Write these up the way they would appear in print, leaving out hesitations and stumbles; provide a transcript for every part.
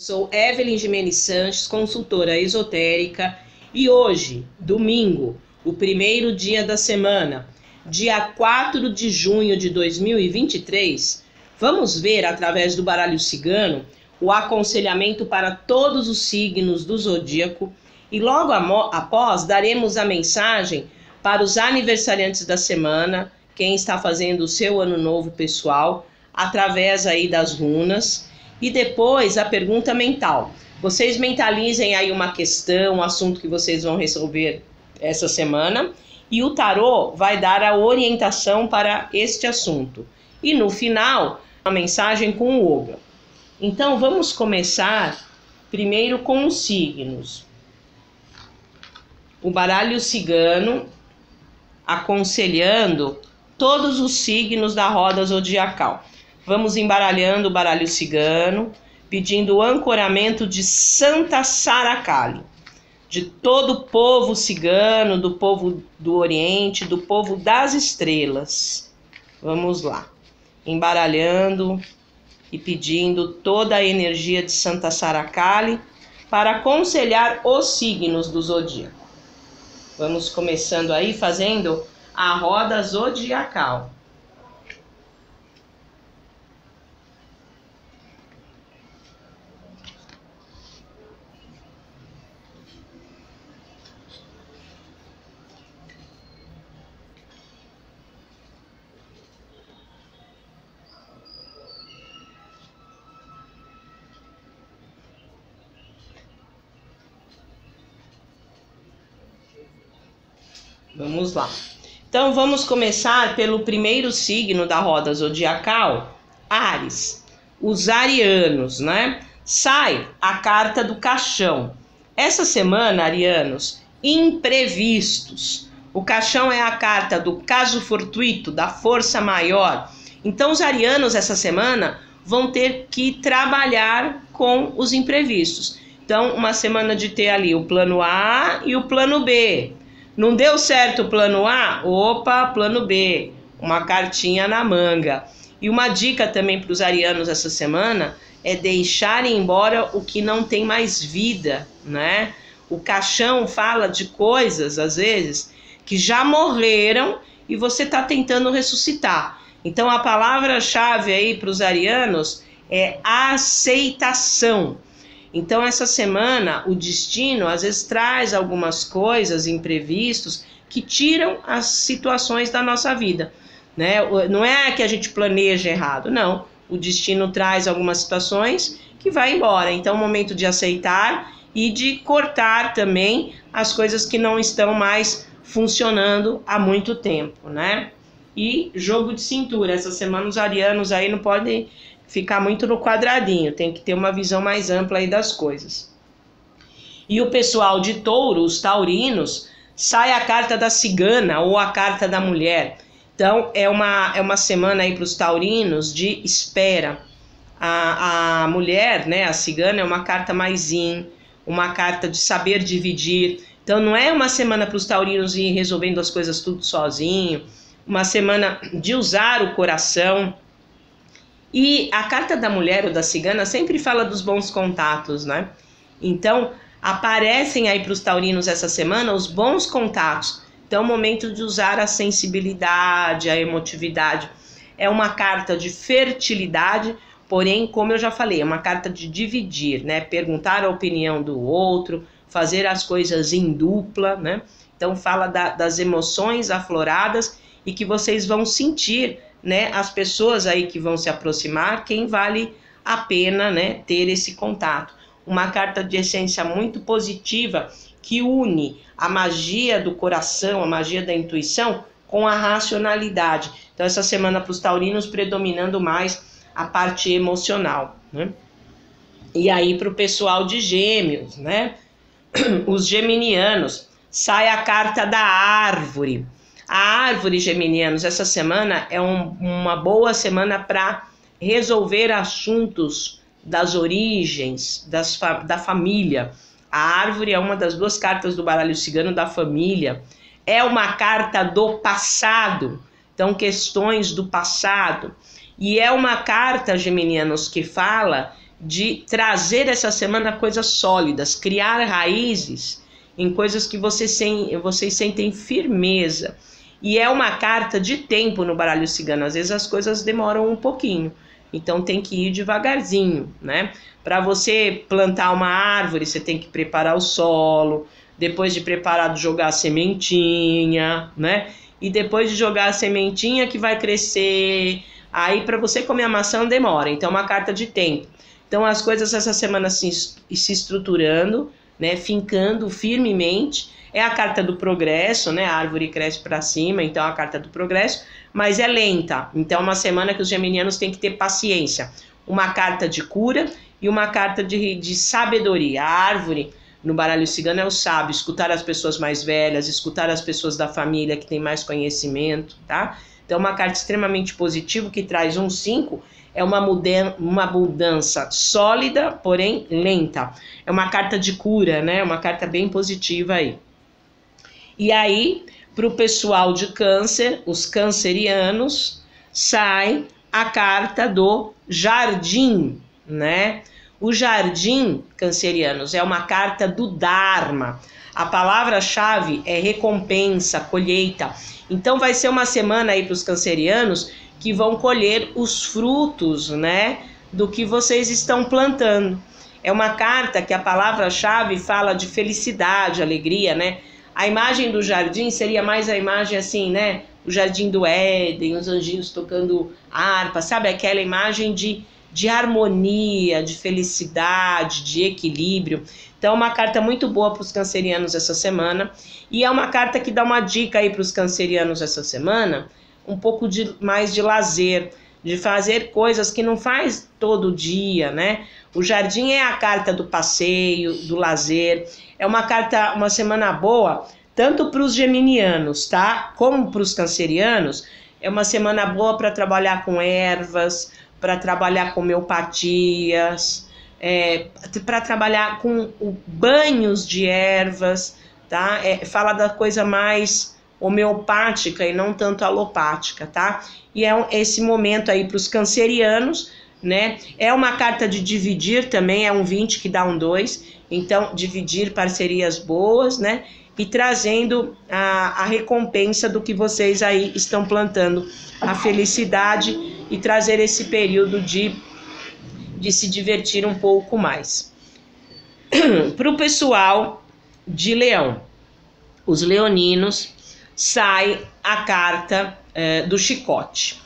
Sou Evelyn Gimenez Sanches, consultora esotérica, e hoje, domingo, o primeiro dia da semana, dia 4 de junho de 2023, vamos ver através do baralho cigano o aconselhamento para todos os signos do zodíaco e logo após daremos a mensagem para os aniversariantes da semana, quem está fazendo o seu ano novo pessoal, através aí das runas. E depois a pergunta mental. Vocês mentalizem aí uma questão, um assunto que vocês vão resolver essa semana. E o tarô vai dar a orientação para este assunto. E no final, a mensagem com o Oga. Então vamos começar primeiro com os signos. O baralho cigano aconselhando todos os signos da roda zodiacal. Vamos embaralhando o baralho cigano, pedindo o ancoramento de Santa Sara Kali, de todo o povo cigano, do povo do Oriente, do povo das estrelas. Vamos lá, embaralhando e pedindo toda a energia de Santa Sara Kali para aconselhar os signos do zodíaco. Vamos começando aí fazendo a roda zodiacal. Vamos lá. Então vamos começar pelo primeiro signo da roda zodiacal, Áries, os arianos, né? Sai a carta do caixão. Essa semana, arianos, imprevistos. O caixão é a carta do caso fortuito, da força maior. Então os arianos essa semana vão ter que trabalhar com os imprevistos. Então uma semana de ter ali o plano A e o plano B. Não deu certo o plano A? Opa, plano B. Uma cartinha na manga. E uma dica também para os arianos essa semana é deixarem embora o que não tem mais vida, né? O caixão fala de coisas, às vezes, que já morreram e você está tentando ressuscitar. Então a palavra-chave aí para os arianos é aceitação. Então, essa semana, o destino, às vezes, traz algumas coisas, imprevistos, que tiram as situações da nossa vida, né? Não é que a gente planeja errado, não. O destino traz algumas situações que vai embora. Então, é o momento de aceitar e de cortar também as coisas que não estão mais funcionando há muito tempo, né? E jogo de cintura. Essa semana, os arianos aí não podem ficar muito no quadradinho, tem que ter uma visão mais ampla aí das coisas. E o pessoal de touro, os taurinos, sai a carta da cigana ou a carta da mulher. Então é uma semana aí para os taurinos de espera. A mulher, né, a cigana, é uma carta mais zen, uma carta de saber dividir. Então não é uma semana para os taurinos ir resolvendo as coisas tudo sozinho, uma semana de usar o coração. E a carta da mulher ou da cigana sempre fala dos bons contatos, né? Então, aparecem aí para os taurinos essa semana os bons contatos. Então, é o momento de usar a sensibilidade, a emotividade. É uma carta de fertilidade, porém, como eu já falei, é uma carta de dividir, né? Perguntar a opinião do outro, fazer as coisas em dupla, né? Então, fala das emoções afloradas e que vocês vão sentir, né, as pessoas aí que vão se aproximar, quem vale a pena, né, ter esse contato. Uma carta de essência muito positiva que une a magia do coração, a magia da intuição com a racionalidade. Então essa semana para os taurinos predominando mais a parte emocional, né? E aí para o pessoal de Gêmeos, né, os geminianos, sai a carta da árvore. A árvore, geminianos, essa semana é uma boa semana para resolver assuntos das origens, da família. A árvore é uma das duas cartas do baralho cigano da família. É uma carta do passado, então questões do passado. E é uma carta, geminianos, que fala de trazer essa semana coisas sólidas, criar raízes em coisas que vocês sentem firmeza. E é uma carta de tempo no baralho cigano, às vezes as coisas demoram um pouquinho, então tem que ir devagarzinho, né? Para você plantar uma árvore, você tem que preparar o solo, depois de preparado jogar a sementinha, né? E depois de jogar a sementinha que vai crescer, aí para você comer a maçã demora, então é uma carta de tempo. Então as coisas essa semana se estruturando, né, fincando firmemente. É a carta do progresso, né? A árvore cresce para cima, então é a carta do progresso, mas é lenta. Então é uma semana que os geminianos têm que ter paciência. Uma carta de cura e uma carta de sabedoria. A árvore no baralho cigano é o sábio, escutar as pessoas mais velhas, escutar as pessoas da família que têm mais conhecimento, tá? Então uma carta extremamente positiva que traz um 5, é uma mudança sólida, porém lenta. É uma carta de cura, né? Uma carta bem positiva aí. E aí, para o pessoal de câncer, os cancerianos, sai a carta do jardim, né? O jardim, cancerianos, é uma carta do Dharma. A palavra-chave é recompensa, colheita. Então vai ser uma semana aí para os cancerianos que vão colher os frutos, né, do que vocês estão plantando. É uma carta que a palavra-chave fala de felicidade, alegria, né? A imagem do jardim seria mais a imagem assim, né? O jardim do Éden, os anjinhos tocando harpa, sabe? Aquela imagem de harmonia, de felicidade, de equilíbrio. Então é uma carta muito boa para os cancerianos essa semana. E é uma carta que dá uma dica aí para os cancerianos essa semana, um pouco mais de lazer, de fazer coisas que não faz todo dia, né? O jardim é a carta do passeio, do lazer. É uma semana boa, tanto para os geminianos, tá? Como para os cancerianos. É uma semana boa para trabalhar com ervas, para trabalhar com homeopatias, para trabalhar com banhos de ervas, tá? Fala da coisa mais homeopática e não tanto alopática, tá? E é esse momento aí para os cancerianos, né? É uma carta de dividir também, é um 20 que dá um 2, então dividir parcerias boas, né? E trazendo a recompensa do que vocês aí estão plantando, a felicidade e trazer esse período de se divertir um pouco mais. Para o pessoal de Leão, os leoninos, sai a carta do chicote.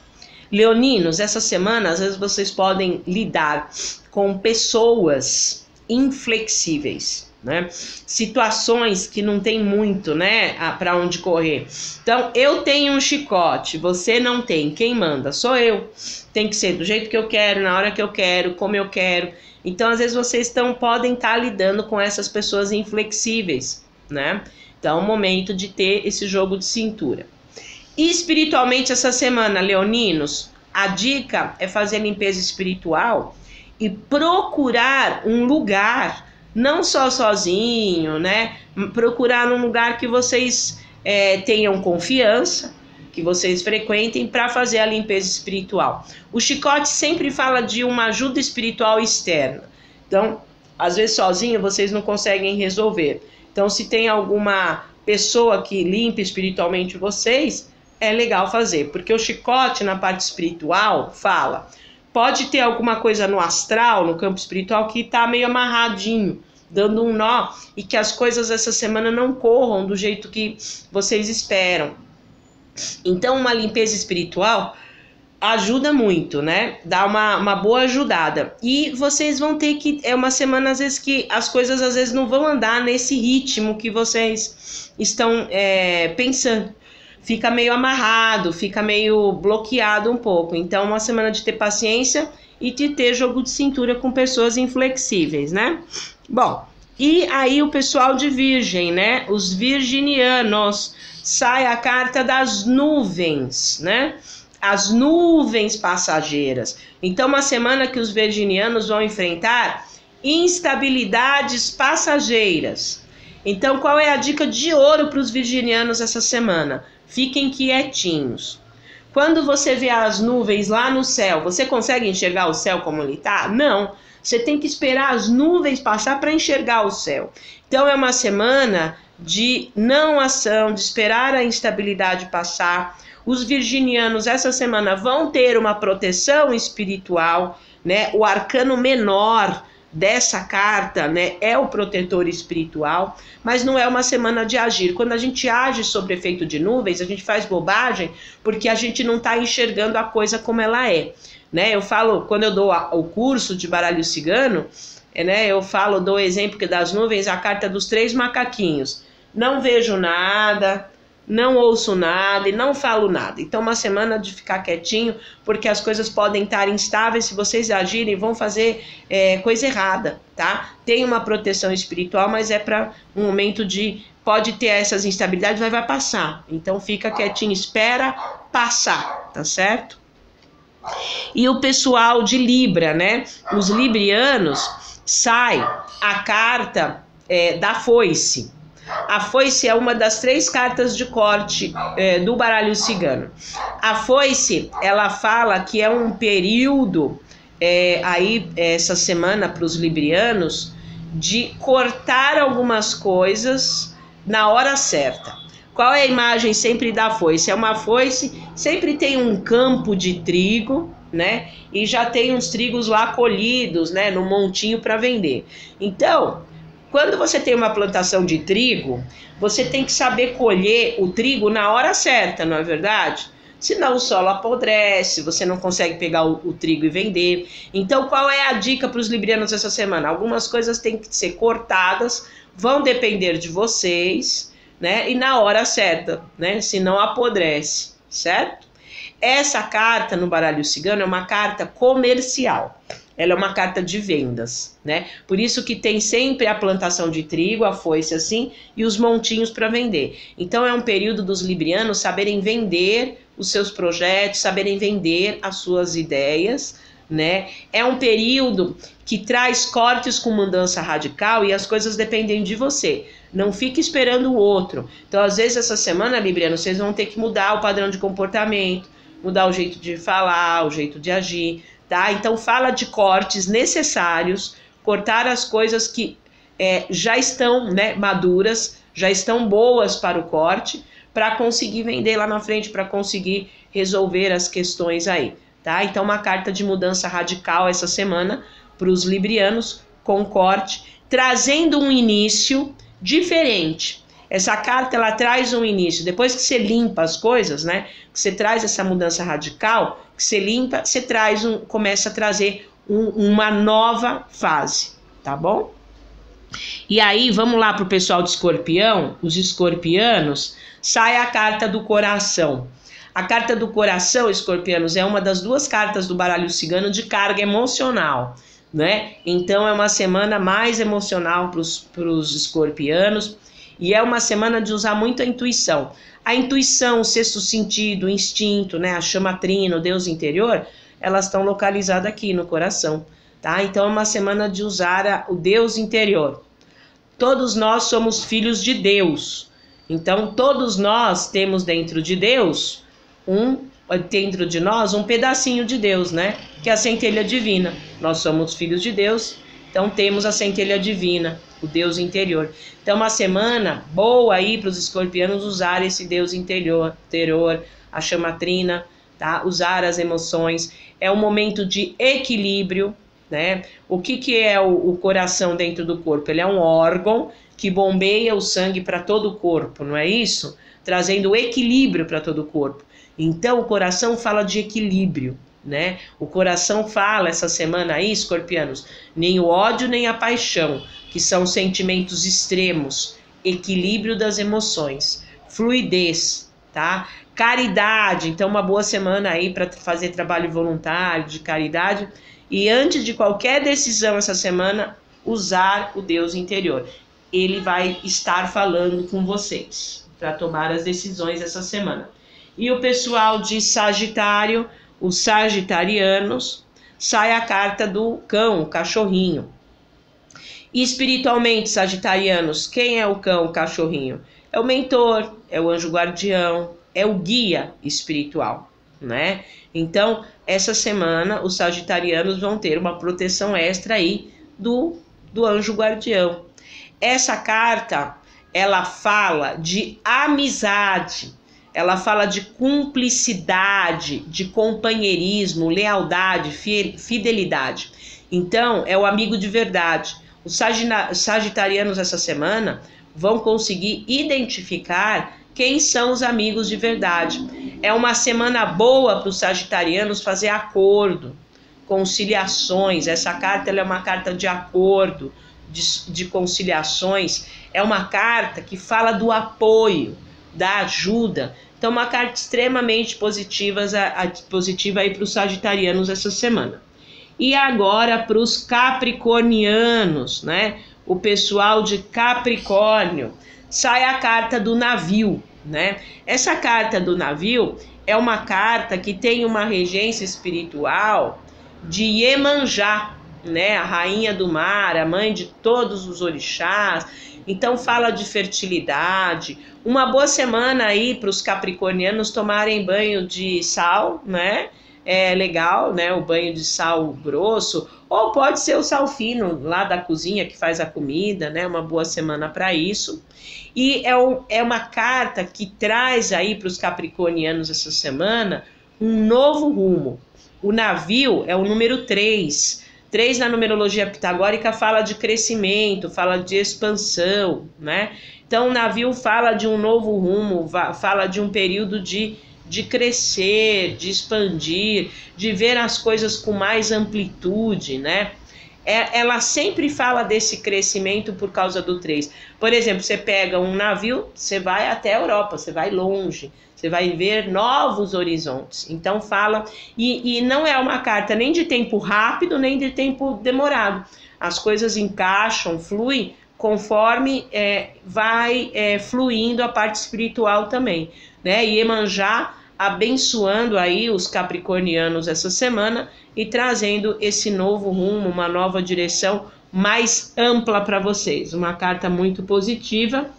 Leoninos, essa semana, às vezes vocês podem lidar com pessoas inflexíveis, né? Situações que não tem muito, né, para onde correr. Então, eu tenho um chicote, você não tem. Quem manda? Sou eu. Tem que ser do jeito que eu quero, na hora que eu quero, como eu quero. Então, às vezes vocês podem estar lidando com essas pessoas inflexíveis, né? Então, é o momento de ter esse jogo de cintura. E espiritualmente, essa semana, leoninos, a dica é fazer limpeza espiritual e procurar um lugar, não só sozinho, né? Procurar um lugar que vocês tenham confiança, que vocês frequentem para fazer a limpeza espiritual. O chicote sempre fala de uma ajuda espiritual externa. Então, às vezes sozinho vocês não conseguem resolver. Então, se tem alguma pessoa que limpe espiritualmente vocês, é legal fazer. Porque o chicote na parte espiritual fala, pode ter alguma coisa no astral, no campo espiritual, que está meio amarradinho, dando um nó, e que as coisas essa semana não corram do jeito que vocês esperam. Então, uma limpeza espiritual ajuda muito, né? Dá uma boa ajudada. E vocês vão ter que... É uma semana, às vezes, que as coisas, às vezes, não vão andar nesse ritmo que vocês estão pensando. Fica meio amarrado, fica meio bloqueado um pouco. Então, uma semana de ter paciência e de ter jogo de cintura com pessoas inflexíveis, né? Bom, e aí o pessoal de Virgem, né? Os virginianos, sai a carta das nuvens, né? As nuvens passageiras. Então, uma semana que os virginianos vão enfrentar instabilidades passageiras. Então, qual é a dica de ouro para os virginianos essa semana? Fiquem quietinhos. Quando você vê as nuvens lá no céu, você consegue enxergar o céu como ele está? Não. Você tem que esperar as nuvens passar para enxergar o céu. Então é uma semana de não ação, de esperar a instabilidade passar. Os virginianos essa semana vão ter uma proteção espiritual, né? O arcano menor dessa carta, né, é o protetor espiritual, mas não é uma semana de agir. Quando a gente age sob efeito de nuvens, a gente faz bobagem porque a gente não está enxergando a coisa como ela é, né? Eu falo, quando eu dou o curso de baralho cigano, né, eu falo, dou o exemplo que das nuvens, a carta dos 3 macaquinhos. Não vejo nada, não ouço nada e não falo nada. Então uma semana de ficar quietinho, porque as coisas podem estar instáveis. Se vocês agirem, vão fazer coisa errada, tá? Tem uma proteção espiritual, mas é para um momento de... Pode ter essas instabilidades, mas vai passar. Então fica quietinho, espera passar, tá certo? E o pessoal de Libra, né? Os librianos, sai a carta da foice. A foice é uma das 3 cartas de corte do baralho cigano. A foice, ela fala que é um período, aí essa semana para os librianos, de cortar algumas coisas na hora certa. Qual é a imagem sempre da foice? É uma foice, sempre tem um campo de trigo, né? E já tem uns trigos lá colhidos, né? No montinho para vender. Então... Quando você tem uma plantação de trigo, você tem que saber colher o trigo na hora certa, não é verdade? Senão o solo apodrece, você não consegue pegar o trigo e vender. Então, qual é a dica para os librianos essa semana? Algumas coisas têm que ser cortadas, vão depender de vocês, né? E na hora certa, né? Senão apodrece, certo? Essa carta no baralho cigano é uma carta comercial. Ela é uma carta de vendas, né? Por isso que tem sempre a plantação de trigo, a foice assim, e os montinhos para vender. Então é um período dos librianos saberem vender os seus projetos, saberem vender as suas ideias, né? É um período que traz cortes com mudança radical e as coisas dependem de você. Não fique esperando o outro. Então, às vezes, essa semana, libriano, vocês vão ter que mudar o padrão de comportamento, mudar o jeito de falar, o jeito de agir, tá? Então fala de cortes necessários, cortar as coisas que já estão, né, maduras, já estão boas para o corte, para conseguir vender lá na frente, para conseguir resolver as questões aí, tá? Então uma carta de mudança radical essa semana para os librianos com corte, trazendo um início diferente. Essa carta, ela traz um início, depois que você limpa as coisas, né, que você traz essa mudança radical, que você limpa, você começa a trazer uma nova fase, tá bom? E aí, vamos lá pro pessoal de escorpião, os escorpianos, sai a carta do coração. A carta do coração, escorpianos, é uma das 2 cartas do baralho cigano de carga emocional, né? Então é uma semana mais emocional pros escorpianos. E é uma semana de usar muito a intuição. A intuição, o sexto sentido, o instinto, né, a chama trina, o Deus interior, elas estão localizadas aqui no coração, tá? Então é uma semana de usar o Deus interior. Todos nós somos filhos de Deus. Então todos nós temos dentro de Deus, dentro de nós, um pedacinho de Deus, né? Que é a centelha divina. Nós somos filhos de Deus, então temos a centelha divina, o Deus interior. Então uma semana boa aí para os escorpianos usar esse Deus interior, a chama trina, tá? Usar as emoções. É um momento de equilíbrio, né? O que é o coração dentro do corpo? Ele é um órgão que bombeia o sangue para todo o corpo, não é isso? Trazendo equilíbrio para todo o corpo. Então o coração fala de equilíbrio, né? O coração fala essa semana aí, escorpianos, nem o ódio nem a paixão, que são sentimentos extremos, equilíbrio das emoções, fluidez, tá? Caridade, então uma boa semana aí para fazer trabalho voluntário, de caridade, e antes de qualquer decisão essa semana, usar o Deus interior. Ele vai estar falando com vocês para tomar as decisões essa semana. E o pessoal de Sagitário, os sagitarianos, sai a carta do cão, o cachorrinho. E espiritualmente, sagitarianos, quem é o cão, o cachorrinho? É o mentor, é o anjo guardião, é o guia espiritual, né? Então, essa semana, os sagitarianos vão ter uma proteção extra aí do anjo guardião. Essa carta, ela fala de amizade, ela fala de cumplicidade, de companheirismo, lealdade, fidelidade. Então, é o amigo de verdade. Os sagitarianos essa semana vão conseguir identificar quem são os amigos de verdade. É uma semana boa para os sagitarianos fazer acordo, conciliações. Essa carta ela é uma carta de acordo, de conciliações. É uma carta que fala do apoio, da ajuda. Então, uma carta extremamente positiva aí para os sagitarianos essa semana. E agora para os capricornianos, né? O pessoal de Capricórnio, sai a carta do navio, né? Essa carta do navio é uma carta que tem uma regência espiritual de Iemanjá, né? A rainha do mar, a mãe de todos os orixás. Então fala de fertilidade. Uma boa semana aí para os capricornianos tomarem banho de sal, né? É legal, né? O banho de sal grosso, ou pode ser o sal fino lá da cozinha que faz a comida, né? Uma boa semana para isso. E é uma carta que traz aí para os capricornianos essa semana um novo rumo. O navio é o número 3. 3 na numerologia pitagórica fala de crescimento, fala de expansão, né? Então o navio fala de um novo rumo, fala de um período de crescer, de expandir, de ver as coisas com mais amplitude, né? Ela sempre fala desse crescimento por causa do 3. Por exemplo, você pega um navio, você vai até a Europa, você vai longe, você vai ver novos horizontes. Então fala, e não é uma carta nem de tempo rápido, nem de tempo demorado. As coisas encaixam, fluem, conforme vai fluindo a parte espiritual também, né? E Iemanjá abençoando aí os capricornianos essa semana e trazendo esse novo rumo, uma nova direção mais ampla para vocês. Uma carta muito positiva.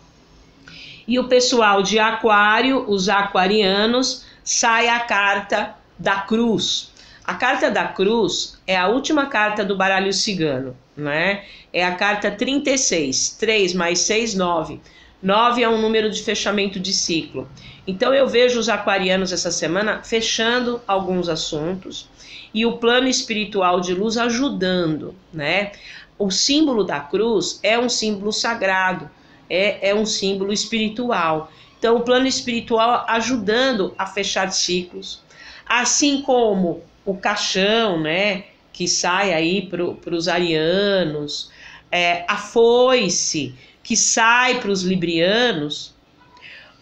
E o pessoal de Aquário, os aquarianos, sai a carta da cruz. A carta da cruz é a última carta do baralho cigano, né? É a carta 36, 3 mais 6, 9. 9 é um número de fechamento de ciclo. Então eu vejo os aquarianos essa semana fechando alguns assuntos e o plano espiritual de luz ajudando, né? O símbolo da cruz é um símbolo sagrado, é um símbolo espiritual. Então o plano espiritual ajudando a fechar ciclos, assim como o caixão, né? Que sai aí para os arianos, a foice que sai para os librianos.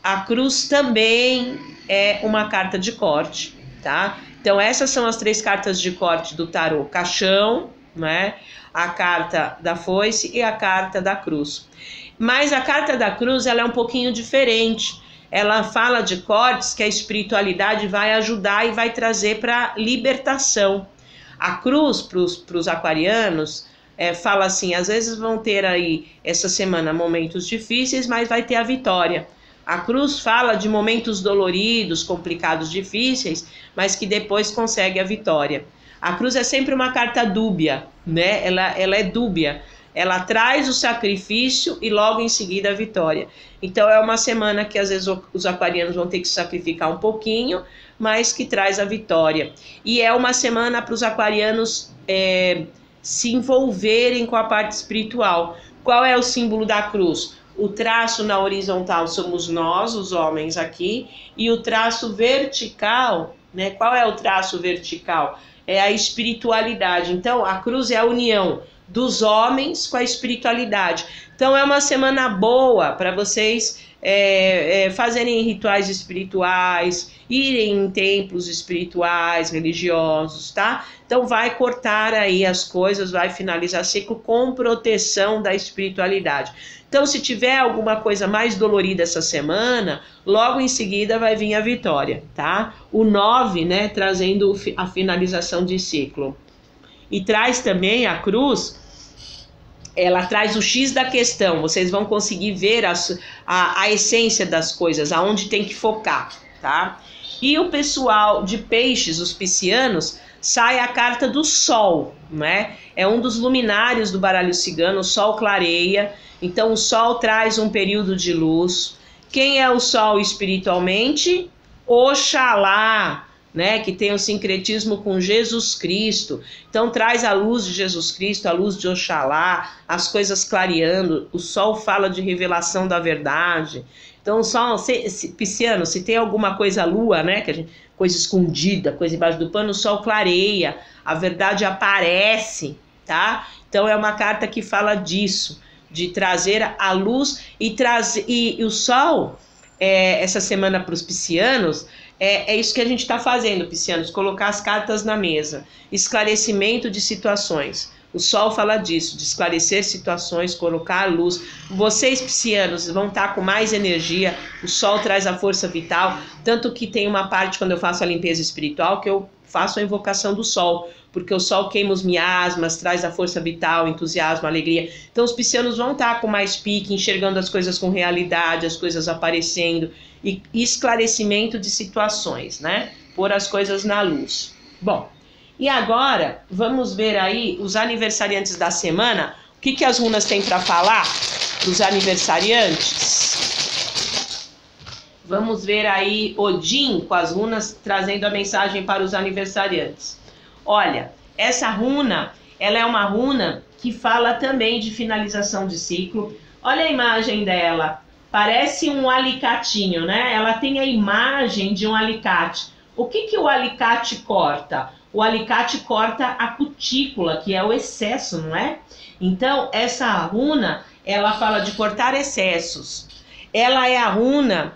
A cruz também é uma carta de corte, tá? Então essas são as 3 cartas de corte do tarô: caixão, né? A carta da foice e a carta da cruz. Mas a carta da cruz ela é um pouquinho diferente. Ela fala de cortes que a espiritualidade vai ajudar e vai trazer para libertação. A cruz para os aquarianos fala assim: às vezes vão ter aí essa semana momentos difíceis, mas vai ter a vitória. A cruz fala de momentos doloridos, complicados, difíceis, mas que depois consegue a vitória. A cruz é sempre uma carta dúbia, né? Ela é dúbia. Ela traz o sacrifício e logo em seguida a vitória. Então é uma semana que às vezes os aquarianos vão ter que sacrificar um pouquinho, mas que traz a vitória. E é uma semana para os aquarianos se envolverem com a parte espiritual. Qual é o símbolo da cruz? O traço na horizontal somos nós, os homens aqui, e o traço vertical, né? Qual é o traço vertical? É a espiritualidade. Então, a cruz é a união dos homens com a espiritualidade. Então, é uma semana boa para vocês fazerem rituais espirituais, irem em templos espirituais, religiosos, tá? Então, vai cortar aí as coisas, vai finalizar ciclo com proteção da espiritualidade. Então, se tiver alguma coisa mais dolorida essa semana, logo em seguida vai vir a vitória, tá? O 9, né, trazendo a finalização de ciclo. E traz também a cruz, ela traz o X da questão. Vocês vão conseguir ver a essência das coisas, aonde tem que focar, tá? E o pessoal de peixes, os piscianos, sai a carta do Sol, né? É um dos luminários do baralho cigano, o Sol clareia, então o Sol traz um período de luz. Quem é o Sol espiritualmente? Oxalá, né? Que tem o sincretismo com Jesus Cristo. Então traz a luz de Jesus Cristo, a luz de Oxalá, as coisas clareando. O Sol fala de revelação da verdade. Então, só pisciano, se tem alguma coisa lua, né, coisa escondida, coisa embaixo do pano, o sol clareia, a verdade aparece, tá? Então é uma carta que fala disso, de trazer a luz e o sol, essa semana para os piscianos, é isso que a gente está fazendo, piscianos, colocar as cartas na mesa, esclarecimento de situações. O Sol fala disso, de esclarecer situações, colocar a luz. Vocês, piscianos, vão estar com mais energia. O Sol traz a força vital. Tanto que tem uma parte, quando eu faço a limpeza espiritual, que eu faço a invocação do Sol. Porque o Sol queima os miasmas, traz a força vital, entusiasmo, alegria. Então os piscianos vão estar com mais pique, enxergando as coisas com realidade, as coisas aparecendo. E esclarecimento de situações, né? Pôr as coisas na luz. Bom. E agora, vamos ver aí os aniversariantes da semana. O que as runas têm para falar dos aniversariantes? Vamos ver aí Odin com as runas trazendo a mensagem para os aniversariantes. Olha, essa runa, ela é uma runa que fala também de finalização de ciclo. Olha a imagem dela, parece um alicatinho, né? Ela tem a imagem de um alicate. O que o alicate corta? O alicate corta a cutícula, que é o excesso, não é? Então, essa runa, ela fala de cortar excessos. Ela é a runa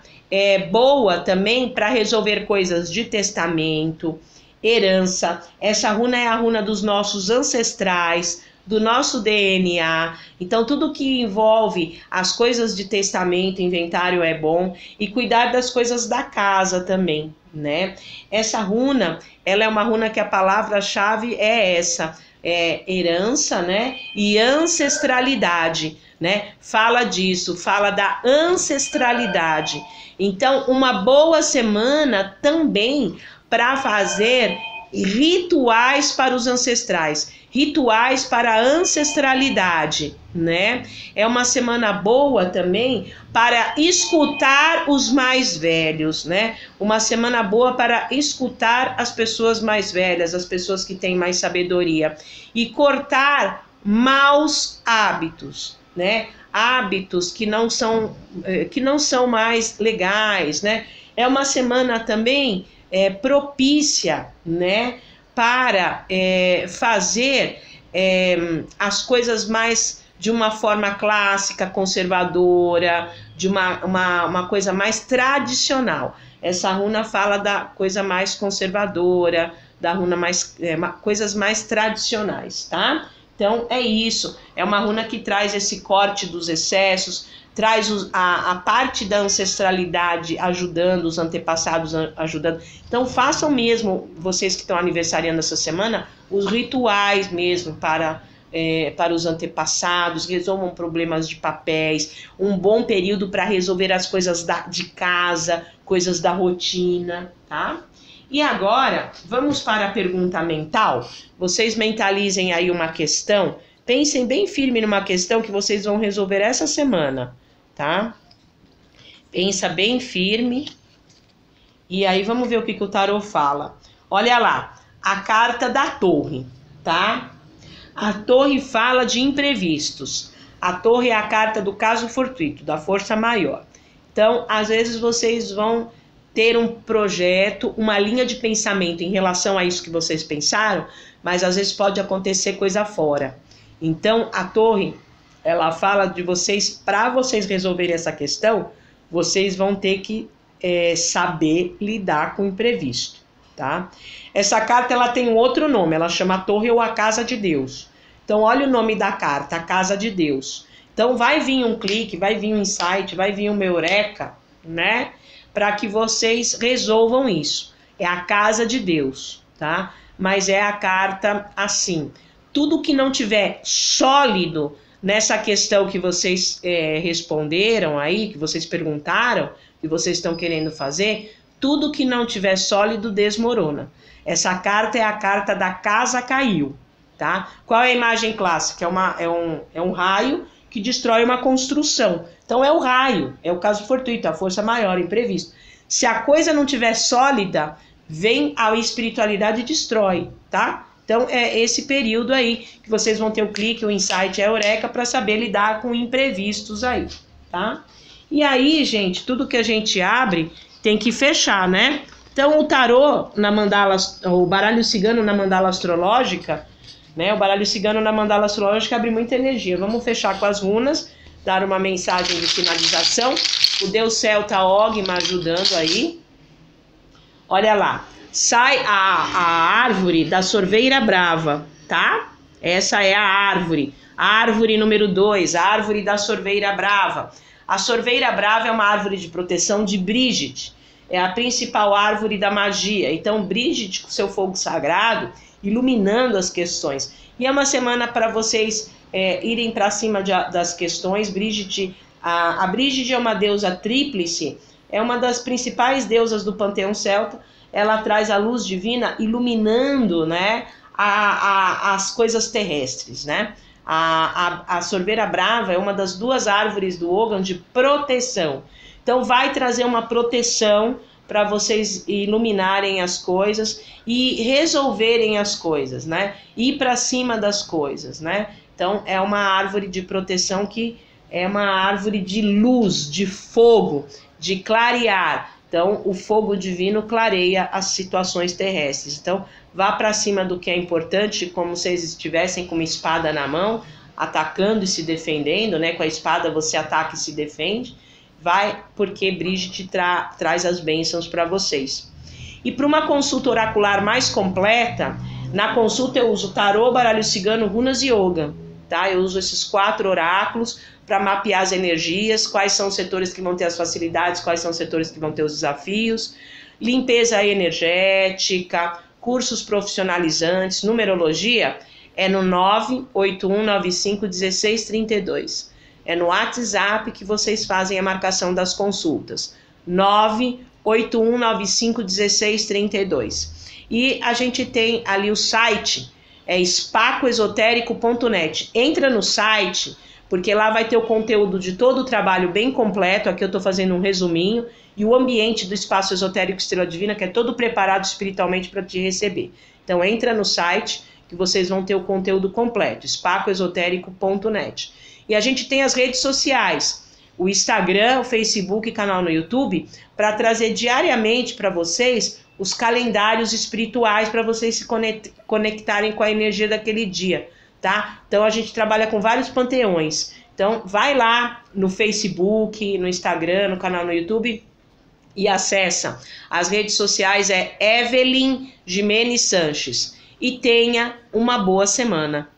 boa também para resolver coisas de testamento, herança. Essa runa é a runa dos nossos ancestrais, do nosso DNA. Então, tudo que envolve as coisas de testamento, inventário é bom. E cuidar das coisas da casa também, né? Essa runa, ela é uma runa que a palavra-chave é essa, herança, né? E ancestralidade, né? Fala disso, fala da ancestralidade. Então, uma boa semana também para fazer rituais para os ancestrais, rituais para a ancestralidade, né? É uma semana boa também para escutar os mais velhos, né? Uma semana boa para escutar as pessoas mais velhas, as pessoas que têm mais sabedoria e cortar maus hábitos, né? Hábitos que não são mais legais, né? É uma semana também propícia, né, para fazer as coisas mais de uma forma clássica, conservadora, de uma coisa mais tradicional. Essa runa fala da coisa mais conservadora, da runa mais coisas mais tradicionais, tá? Então é isso, é uma runa que traz esse corte dos excessos, traz a parte da ancestralidade ajudando, os antepassados ajudando. Então façam mesmo, vocês que estão aniversariando essa semana, os rituais mesmo para os antepassados, resolvam problemas de papéis, um bom período para resolver as coisas de casa, coisas da rotina, tá? E agora, vamos para a pergunta mental. Vocês mentalizem aí uma questão, pensem bem firme numa questão que vocês vão resolver essa semana, tá? Pensa bem firme. E aí vamos ver o que o tarô fala. Olha lá, a carta da torre, tá? A torre fala de imprevistos. A torre é a carta do caso fortuito, da força maior. Então, às vezes vocês vão ter um projeto, uma linha de pensamento em relação a isso que vocês pensaram, mas às vezes pode acontecer coisa fora. Então, a torre, ela fala de vocês, para vocês resolverem essa questão, vocês vão ter que saber lidar com o imprevisto, tá? Essa carta, ela tem um outro nome, ela chama a Torre ou a Casa de Deus. Então, olha o nome da carta, a Casa de Deus. Então, vai vir um clique, vai vir um insight, vai vir uma eureka, né? Para que vocês resolvam isso. É a Casa de Deus, tá? Mas é a carta assim. Tudo que não tiver sólido nessa questão que vocês responderam aí, que vocês perguntaram, que vocês estão querendo fazer, tudo que não tiver sólido desmorona. Essa carta é a carta da casa caiu, tá? Qual é a imagem clássica? É um raio que destrói uma construção. Então é o raio, é o caso fortuito, a força maior, imprevisto. Se a coisa não tiver sólida, vem a espiritualidade e destrói, tá? Então é esse período aí que vocês vão ter o clique, o insight, a eureka para saber lidar com imprevistos aí, tá? E aí, gente, tudo que a gente abre tem que fechar, né? Então o tarô na mandala, o baralho cigano na mandala astrológica, né? O baralho cigano na mandala astrológica abre muita energia. Vamos fechar com as runas, dar uma mensagem de finalização. O Deus Celta Ogma ajudando aí. Olha lá. Sai a árvore da sorveira brava, tá? Essa é a árvore. Árvore número 2, a árvore da sorveira brava. A sorveira brava é uma árvore de proteção de Brigitte. É a principal árvore da magia. Então, Brigitte com seu fogo sagrado, iluminando as questões. E é uma semana para vocês irem para cima das questões. Brigitte, a Brigitte é uma deusa tríplice, é uma das principais deusas do panteão celta. Ela traz a luz divina iluminando, né, as coisas terrestres, né? A sorveira brava é uma das 2 árvores do Ogham de proteção. Então vai trazer uma proteção para vocês iluminarem as coisas e resolverem as coisas, né? Ir para cima das coisas, né? Então é uma árvore de proteção que é uma árvore de luz, de fogo, de clarear. Então o fogo divino clareia as situações terrestres. Então vá para cima do que é importante, como se vocês estivessem com uma espada na mão, atacando e se defendendo, né? Com a espada você ataca e se defende. Vai, porque Brigitte traz as bênçãos para vocês. E para uma consulta oracular mais completa, na consulta eu uso tarô, baralho cigano, runas e Ogham, tá? Eu uso esses 4 oráculos para mapear as energias, quais são os setores que vão ter as facilidades, quais são os setores que vão ter os desafios, limpeza energética, cursos profissionalizantes, numerologia, é no 981951632. É no WhatsApp que vocês fazem a marcação das consultas. 981951632. E a gente tem ali o site, é espacoesotérico.net. Entra no site, porque lá vai ter o conteúdo de todo o trabalho bem completo. Aqui eu estou fazendo um resuminho. E o ambiente do Espaço Esotérico Estrela Divina, que é todo preparado espiritualmente para te receber. Então entra no site que vocês vão ter o conteúdo completo, espacoesotérico.net. E a gente tem as redes sociais, o Instagram, o Facebook e canal no YouTube, para trazer diariamente para vocês os calendários espirituais para vocês se conectarem com a energia daquele dia, tá? Então a gente trabalha com vários panteões. Então vai lá no Facebook, no Instagram, no canal no YouTube e acessa. As redes sociais é Evelyn Jimenez Sanches. E tenha uma boa semana.